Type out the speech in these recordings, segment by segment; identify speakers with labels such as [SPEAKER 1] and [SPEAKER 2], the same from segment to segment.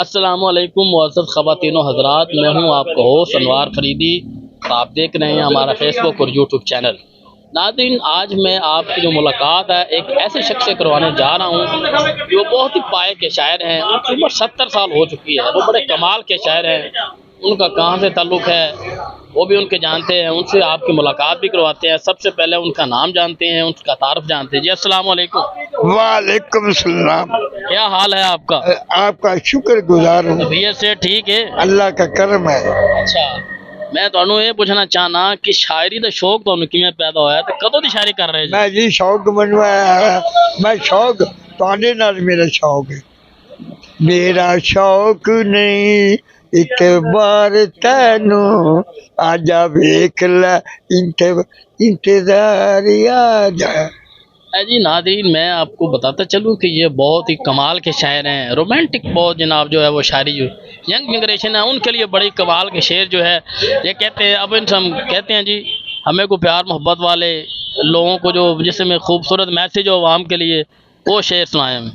[SPEAKER 1] السلام علیکم معزز خواتین و حضرات، میں ہوں آپ کا ہوسٹ انوار فریدی اور آپ دیکھ رہے ہیں ہمارا فیس بک اور یوٹیوب چینل۔ ناظرین، آج میں آپ کی جو ملاقات ہے ایک ایسے شخص سے کروانے جا رہا ہوں جو بہت ہی پائے کے شاعر ہیں۔ ان کی عمر 70 سال ہو چکی ہے، وہ بڑے کمال کے شاعر ہیں۔ ان کا کہاں سے تعلق ہے وہ بھی ان کے جانتے ہیں، ان سے آپ کی ملاقات بھی کرواتے ہیں۔ سب سے پہلے ان کا نام جانتے ہیں، ان کا تعارف جانتے ہیں۔ جی السلام علیکم۔
[SPEAKER 2] وعلیکم السلام۔
[SPEAKER 1] کیا حال ہے آپ کا؟
[SPEAKER 2] آپ کا شکر گزار ہوں،
[SPEAKER 1] طبیعت سے ٹھیک ہے؟
[SPEAKER 2] اللہ کا کرم ہے۔
[SPEAKER 1] اچھا، میں تانوں یہ پوچھنا چاہنا کہ شاعری دا شوق تانوں کیویں پیدا ہویا تے کدوں دی شاعری کر رہے جی؟
[SPEAKER 2] میں جی شوق منوایا، میں شوق تواڈے نال میرا شوق ہے۔ میرا شوق نہیں ایک بار تینو آجا ویکھ لے انتظار آ جا۔
[SPEAKER 1] جی ناظرین، میں آپ کو بتاتا چلوں کہ یہ بہت ہی کمال کے شاعر ہیں، رومانٹک بہت جناب جو ہے وہ شاعری جو ینگ جنریشن ہے ان کے لیے بڑی کمال کے شعر جو ہے یہ کہتے ہیں۔ اب ان سے ہم کہتے ہیں جی ہمیں کو پیار محبت والے لوگوں کو جو جس میں خوبصورت میسج ہو عوام کے لیے، وہ شعر سنائیں ہمیں۔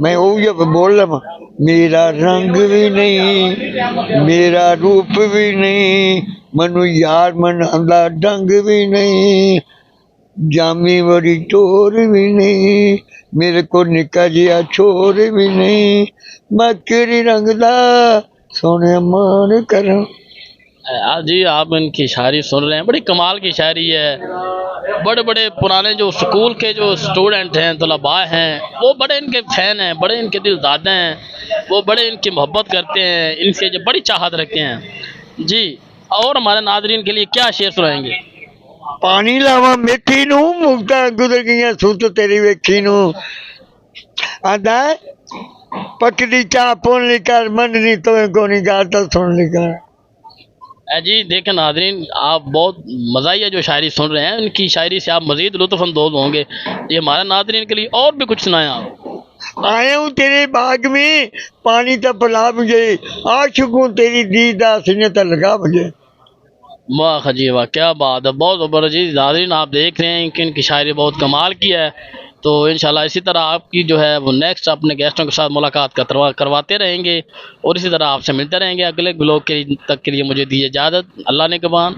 [SPEAKER 2] میں وہ بول رہا ہوں، میرا رنگ بھی نہیں میرا روپ بھی نہیں، منو یار مناندہ ڈنگ بھی نہیں، جامی بڑی ٹور بھی نہیں، میرے کو نکا جیا چھور بھی نہیں، میں کیڑی رنگ دا سونے مان کروں۔
[SPEAKER 1] جی آپ ان کی شاعری سن رہے ہیں، بڑی کمال کی شاعری ہے۔ بڑے بڑے پرانے جو سکول کے جو اسٹوڈنٹ ہیں، طلباء ہیں، وہ بڑے ان کے فین ہیں، بڑے ان کے دل دادے ہیں، وہ بڑے ان کی محبت کرتے ہیں، ان سے جو بڑی چاہت رکھتے ہیں۔ جی اور ہمارے ناظرین کے لیے کیا شعر سنائیں گے؟
[SPEAKER 2] پانی لاوا میٹھی نو مکتا گزر گئی سوت تیری ویکھی نو، آدھا پکڑی چاہ پون لی کر مننی تو کونی گار تو سن لی کر۔
[SPEAKER 1] جی دیکھیں ناظرین، آپ بہت مزاحیہ جو شاعری سن رہے ہیں، ان کی شاعری سے آپ مزید لطف اندوز ہوں گے۔ یہ ہمارے ناظرین کے لیے اور بھی کچھ سنائیں آپ۔
[SPEAKER 2] آیا ہوں تیرے باغ میں پانی تو پلا مجھے، عاشقوں تیری دید سینے تو لگا مجھے۔
[SPEAKER 1] واہ جی واہ، کیا بات ہے، بہت زبردست۔ ناظرین آپ دیکھ رہے ہیں کہ ان کی شاعری بہت کمال کی ہے، تو انشاءاللہ اسی طرح آپ کی جو ہے وہ نیکسٹ اپنے گیسٹوں کے ساتھ ملاقات کرواتے رہیں گے، اور اسی طرح آپ سے ملتے رہیں گے۔ اگلے بلاگ تک کے لیے مجھے دیجیے اجازت، اللہ نے کبان۔